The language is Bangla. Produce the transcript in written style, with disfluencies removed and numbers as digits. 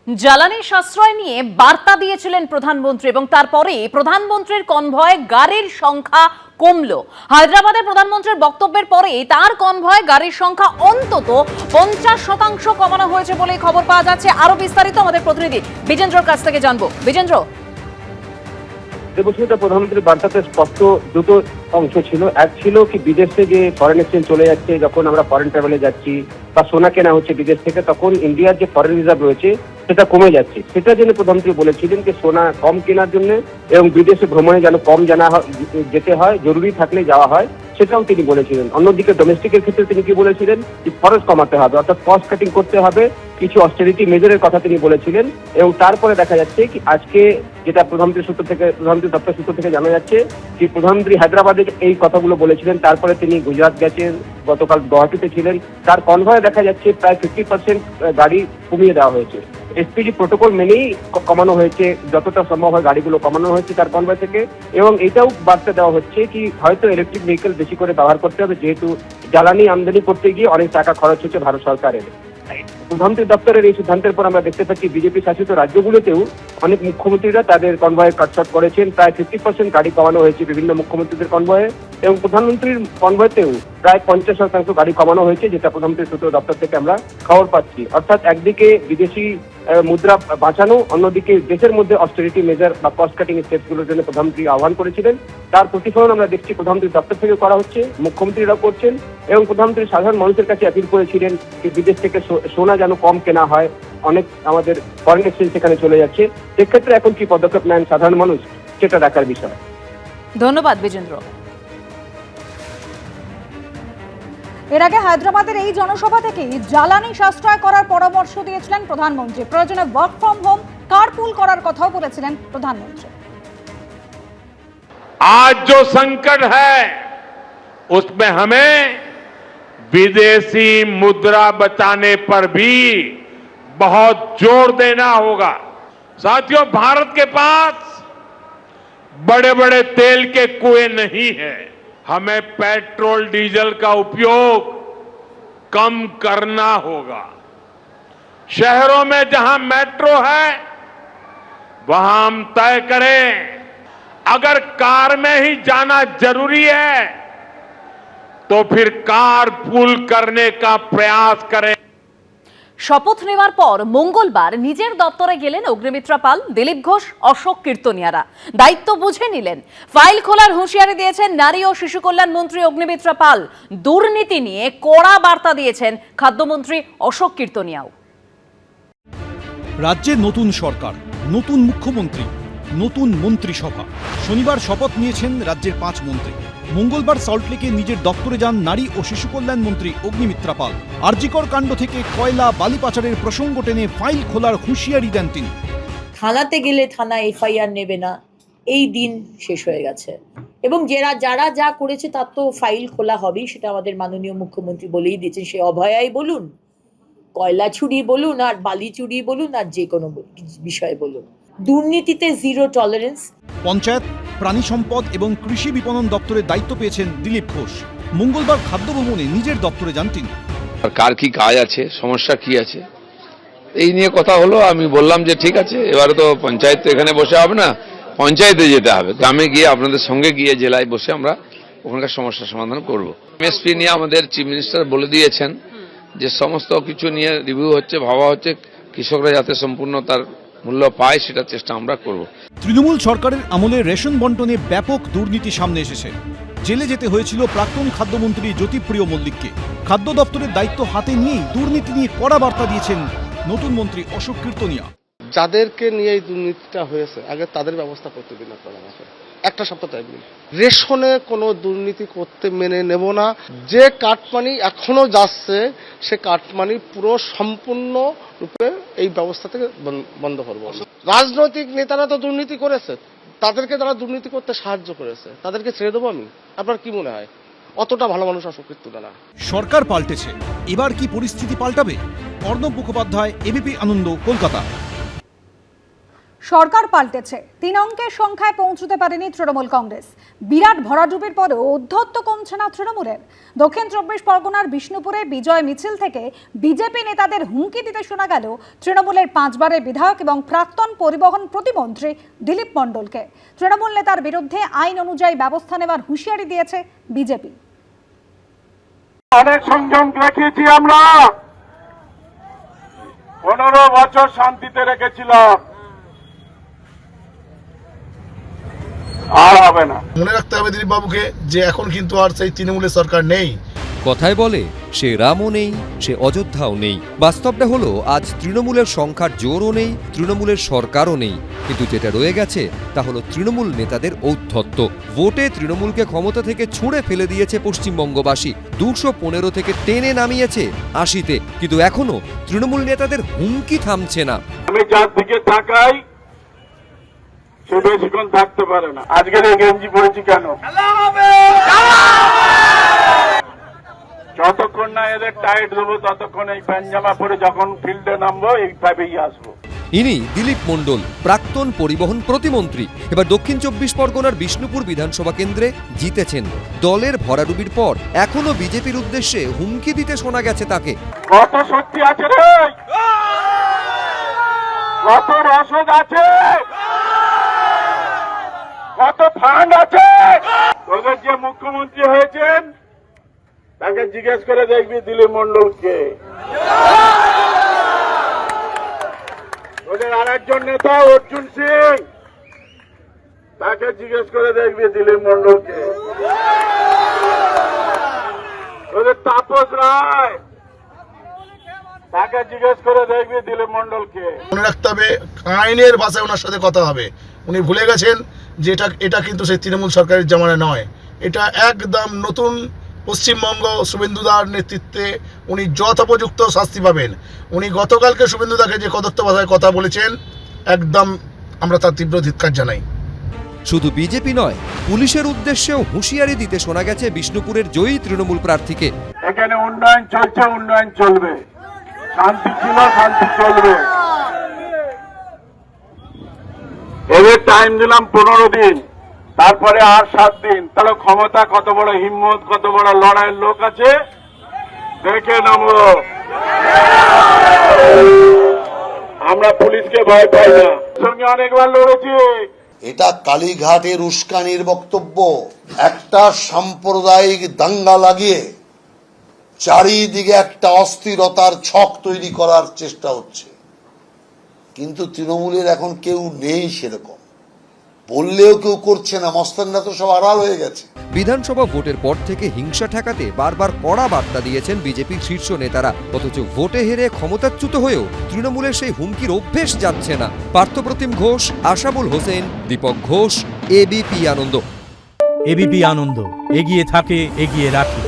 জ্বালানি সাশ্রয় নিয়ে বার্তা দিয়েছিলেন প্রধানমন্ত্রী এবং তারপরেই প্রধানমন্ত্রীর কনভয়ে গাড়ির সংখ্যা কমলো। হায়দ্রাবাদের প্রধানমন্ত্রীর বক্তব্যের পরেই তার কনভয়ে গাড়ির সংখ্যা অন্তত 50% কমানো হয়েছে বলে খবর পাওয়া যাচ্ছে। আরো বিস্তারিত আমাদের প্রতিনিধি বিজেন্দ্রর কাছ থেকে জানবো। বিজেন্দ্র, দেবস্মিতা, প্রধানমন্ত্রীর বার্তাতে স্পষ্ট দুটো অংশ ছিল। এক ছিল কি বিদেশে যে ফরেন এক্সচেঞ্জ চলে যাচ্ছে, যখন আমরা ফরেন ট্রাভেলে যাচ্ছি বা সোনা কেনা হচ্ছে বিদেশ থেকে, তখন ইন্ডিয়ার যে ফরেন রিজার্ভ রয়েছে সেটা কমে যাচ্ছে। সেটার জন্য প্রধানমন্ত্রী বলেছিলেন যে সোনা কম কেনার জন্য এবং বিদেশে ভ্রমণে যেন কম যেতে হয়, জরুরি থাকলে যাওয়া হয়, সেটাও তিনি বলেছিলেন। অন্যদিকে ডোমেস্টিকের ক্ষেত্রে তিনি কি বলেছিলেন, যে খরচ কমাতে হবে, অর্থাৎ কস্ট কাটিং করতে হবে, কিছু অস্টেরিটি মেজারের কথা তিনি বলেছিলেন। এবং তারপরে দেখা যাচ্ছে কি আজকে যেটা প্রধানমন্ত্রী দপ্তর সূত্র থেকে জানা যাচ্ছে যে প্রধানমন্ত্রী হায়দ্রাবাদে এই কথাগুলো বলেছিলেন, তারপরে তিনি গুজরাট গেছেন, গতকাল গুয়াহাটিতে ছিলেন। তার কনভয়ে দেখা যাচ্ছে প্রায় 50% গাড়ি কমিয়ে দেওয়া হয়েছে। এসপিজি প্রোটোকল মেনেই কমানো হয়েছে, যতটা সম্ভব হয় গাড়িগুলো কমানো হয়েছে তার কনভয় থেকে। এবং এটাও বার্তা দেওয়া হচ্ছে কি হয়তো ইলেকট্রিক ভেহিকেল বেশি করে ব্যবহার করতে হবে, যেহেতু জ্বালানি আমদানি করতে গিয়ে অনেক টাকা খরচ হচ্ছে ভারত সরকারের। প্রধানমন্ত্রী দপ্তরের এই সিদ্ধান্তের পর আমরা দেখতে পাচ্ছি বিজেপি শাসিত রাজ্যগুলোতেও অনেক মুখ্যমন্ত্রীরা তাদের কনভয়ে কাটছাট করেছেন। প্রায় 50% গাড়ি কমানো হয়েছে বিভিন্ন মুখ্যমন্ত্রীদের কনভয়ে, এবং প্রধানমন্ত্রীর কনভয়েতেও প্রায় 50% গাড়ি কমানো হয়েছে, যেটা প্রধানমন্ত্রী সূত্র দপ্তর থেকে আমরা খবর পাচ্ছি। অর্থাৎ একদিকে বিদেশি মুদ্রা বাঁচানো, অন্যদিকে দেশের মধ্যে অস্টেরিটি মেজার বা কস্ট কাটিং স্টেপসগুলোর জন্য প্রধানমন্ত্রী আহ্বান করেছিলেন। তার প্রতিফলন আমরা দেখছি প্রধানমন্ত্রী দপ্তর থেকে করা হচ্ছে, মুখ্যমন্ত্রীরাও করছেন। এবং প্রধানমন্ত্রী সাধারণ মানুষের কাছে অ্যাপিল করেছিলেন যে বিদেশ থেকে সোনা যেন কম কেনা হয়, অনেক আমাদের ফরেন এক্সচেঞ্জ সেখানে চলে যাচ্ছে। সেক্ষেত্রে এখন কি পদক্ষেপ নেন সাধারণ মানুষ, সেটা দেখার বিষয়। ধন্যবাদ বিজেন্দ্র। এর আগে হায়দ্রাবাদের এই জনসভা থেকেই জ্বালানি সাশ্রয় করার পরামর্শ দিয়েছিলেন প্রধানমন্ত্রী। প্রয়োজনে ওয়ার্ক ফ্রম হোম, কারপুল করার কথাও বলেছিলেন প্রধানমন্ত্রী। आज जो संकट है उसमें हमें विदेशी मुद्रा बचाने पर भी बहुत जोर देना होगा। साथियों, भारत के पास बड़े बड़े तेल के कुएं नहीं हैं। हमें पेट्रोल डीजल का उपयोग कम करना होगा। शहरों में जहां मेट्रो है वहां हम तय करें, अगर कार में ही जाना जरूरी है तो फिर कार पूल करने का प्रयास करें। শপথ নেওয়ার পর মঙ্গলবার নিজের দপ্তরে গেলেন অগ্নিমিত্রা পাল, দিলীপ ঘোষ, অশোক কীর্তনিয়ারা। দায়িত্ব বুঝে নিলেন। ফাইল খোলার হুঁশিয়ারি দিয়েছেন নারী ও শিশু কল্যাণ মন্ত্রী অগ্নিমিত্রা পাল। দুর্নীতি নিয়ে কড়া বার্তা দিয়েছেন খাদ্যমন্ত্রী অশোক কীর্তনিয়াও। রাজ্যের নতুন সরকার, নতুন মুখ্যমন্ত্রী, নতুন মন্ত্রিসভা। শনিবার শপথ নিয়েছেন রাজ্যের 5 মন্ত্রী। মঙ্গলবার সল্টলেকে নিজের দপ্তরে যান নারী ও শিশু কল্যাণ মন্ত্রী অগ্নিমিত্রা পাল। আরজিকর কাণ্ড থেকে কয়লা বালি পাচারের প্রসঙ্গ টেনে ফাইল খোলার হুঁশিয়ারি দেন তিনি। থানাতে গেলে থানা এফআইআর নেবে না, এই দিন শেষ হয়ে গেছে। এবং যারা যা করেছে তার তো ফাইল খোলা হবেই, সেটা আমাদের মাননীয় মুখ্যমন্ত্রী বলেই দিয়েছেন। সে অভয়াই বলুন, কয়লা চুরি বলুন, আর বালি চুরি বলুন, আর যে কোনো বিষয় বলুন, দুর্নীতিতে জিরো টলারেন্স। পঞ্চায়েত, প্রাণী সম্পদ এবং কৃষি বিপণন দপ্তরের দায়িত্ব পেয়েছেন দিলীপ ঘোষ। মঙ্গলবার খাদ্য ভবনে নিজের দপ্তরে যান তিনি। কার কি কাজ আছে, সমস্যা কি আছে, এই নিয়ে কথা হলো। আমি বললাম যে ঠিক আছে, এবারে তো পঞ্চায়েত তো এখানে বসে হবে না, পঞ্চায়েতে যেতে হবে, গ্রামে গিয়ে আপনাদের সঙ্গে গিয়ে জেলায় বসে আমরা ওখানকার সমস্যার সমাধান করব। এমএসপি নিয়ে আমাদের চিফ মিনিস্টার বলে দিয়েছেন যে সমস্ত কিছু নিয়ে রিভিউ হচ্ছে, ভাবা হচ্ছে, কৃষকরা যাতে সম্পূর্ণ তার মূল্য পায় সেটা চেষ্টা আমরা করব। তৃণমূল সরকারের আমলে রেশন বন্টনে ব্যাপক দুর্নীতি সামনে এসেছে। জেলে যেতে হয়েছিল প্রাক্তন খাদ্যমন্ত্রী জ্যোতিপ্রিয় মল্লিককে। খাদ্য দপ্তরের দায়িত্ব হাতে নিয়েই দুর্নীতি নিয়ে কড়া বার্তা দিয়েছেন নতুন মন্ত্রী অশোক কীর্তনিয়া। যাদেরকে নিয়ে এই দুর্নীতিটা হয়েছে আগে তাদের ব্যবস্থা করতে দিন আপনারা আমাকে। একটা সপ্তাহ টাইম দিন। রেশনে কোনো দুর্নীতি করতে মেনে নেব না। যে কাটমানি এখনো যাচ্ছে সে কাটমানি পুরো সম্পূর্ণ রূপে এই ব্যবস্থা থেকে বন্ধ করবো। রাজনৈতিক নেতারা তো দুর্নীতি করেছে, তাদেরকে যারা দুর্নীতি করতে সাহায্য করেছে তাদেরকে ছেড়ে দেবো আমি? আপনার কি মনে হয় অতটা ভালো মানুষ অশোক কীর্তনিয়া না? সরকার পাল্টেছে, এবার কি পরিস্থিতি পাল্টাবে? অর্ণব মুখোপাধ্যায়, এবিপি আনন্দ, কলকাতা। সরকার পাল্টেছে, 3 অঙ্কের সংখ্যায় পৌঁছতে পারেনি তৃণমূল কংগ্রেস। বিরাট ভরাডুবির পরেও ঔদ্ধত্য কমছে না তৃণমূলের। দক্ষিণ 24 পরগনার বিষ্ণুপুরে বিজয় মিছিল থেকে বিজেপি নেতাদের হুমকি দিতে শোনা গেল তৃণমূলের 5 বারের বিধায়ক এবং প্রাক্তন পরিবহন প্রতিমন্ত্রী দিলীপ মণ্ডলকে। তৃণমূল নেতার বিরুদ্ধে আইন অনুযায়ী ব্যবস্থা নেওয়ার হুঁশিয়ারি দিয়েছে বিজেপি। অনেক সংযম রেখেছি আমরা, 15 বছর শান্তিতে রেখেছিলাম, আর হবে না। মনে রাখতে হবে দিলীপ বাবুকে যে এখন কিন্তু আর সেই তৃণমূলের সরকার নেই। কথায় বলে সে রামও নেই, সে অযোধ্যাও নেই। বাস্তবটা হলো আজ তৃণমূলের সংখ্যার জোরও নেই, তৃণমূলের সরকারও নেই। কিন্তু যেটা রয়ে গেছে তা হলো তৃণমূল নেতাদের ঔদ্ধত্য। ভোটে তৃণমূলকে ক্ষমতা থেকে ছুঁড়ে ফেলে দিয়েছে পশ্চিমবঙ্গবাসী, 215 থেকে টেনে নামিয়েছে 80-তে। কিন্তু এখনো তৃণমূল নেতাদের হুমকি থামছে না। আমি যার দিকে তাকাই সে বেশিক্ষণ থাকতে পারে না। আজকের এই গেঞ্জি পড়েছি কেন? যতক্ষণ না এদের টাইট দেবো ততক্ষণ এই প্যান্ট-জামা পরে যখন ফিল্ডে নামবো এই ভাবেই আসবো। ইনি দিলীপ মণ্ডল, প্রাক্তন পরিবহন প্রতিমন্ত্রী। এবার দক্ষিণ 24 পরগনার বিষ্ণুপুর বিধানসভা কেন্দ্রে জিতেছেন। দলের ভরাডুবির পর এখনো বিজেপির উদ্দেশ্যে হুমকি দিতে শোনা গেছে তাকে। কত শক্তি আছে রে, কত রসদ আছে, কত ফান্ড আছে। তোদের যে মুখ্যমন্ত্রী হয়েছেন তাকে জিজ্ঞেস করে দেখবি দিলীপ মণ্ডলকে। ওদের আরেকজন নেতা অর্জুন সিং, তাকে জিজ্ঞেস করে দেখবি দিলীপ মণ্ডলকে। ওদের তাপস রায়, তাকে জিজ্ঞেস করে দেখবি দিলীপ মণ্ডলকে। মনে রাখতে হবে আইনের ভাষায় ওনার সাথে কথা হবে। উনি ভুলে গেছেন যে এটা কিন্তু সেই তৃণমূল সরকারের জামানা নয়, এটা একদম নতুন পশ্চিমবঙ্গ। শুভেন্দুদার নেতৃত্বে উনি যথোপযুক্ত শাস্তি পাবেন। উনি গতকালকে শুভেন্দুদাকে যে কদর্থ ভাষায় কথা বলেছেন, একদম আমরা তার তীব্র ধিক্কার জানাই। শুধু বিজেপি নয়, পুলিশের উদ্দেশ্যেও হুঁশিয়ারি দিতে শোনা গেছে বিষ্ণুপুরের জয়ী তৃণমূল প্রার্থীকে। এখানে উন্নয়ন চলছে, উন্নয়ন চলবে। শান্তি ছিল, শান্তি চলবে। এদের টাইম দিলাম 15 দিন, তারপরে আর 7 দিন। তাহলে ক্ষমতা কত বড় হিম্মত, কত বড় লড়াইয়ের লোক আছে দেখে নেবো। আমরা পুলিশকে ভয় পাই না, সঙ্গে অনেকবার লড়েছি। এটা কালীঘাটের উস্কানির বক্তব্য। একটা সাম্প্রদায়িক দাঙ্গা লাগিয়ে চারিদিকে একটা অস্থিরতার ছক তৈরি করার চেষ্টা হচ্ছে, কিন্তু তৃণমূলের এখন কেউ নেই সেরকম, বললেও কেউ করছে না। মস্তানরা তো সব আড়াল হয়ে গেছে। বিধানসভা ভোটের পর থেকে হিংসা ঠেকাতে বারবার কড়া বার্তা দিয়েছেন বিজেপির শীর্ষ নেতারা। অথচ ভোটে হেরে ক্ষমতাচ্যুত হয়েও তৃণমূলের সেই হুমকির অভ্যেস যাচ্ছে না। পার্থপ্রতিম ঘোষ, আশাবুল হোসেন, দীপক ঘোষ, এবিপি আনন্দ। এবিপি আনন্দ, এগিয়ে থাকে, এগিয়ে রাখে।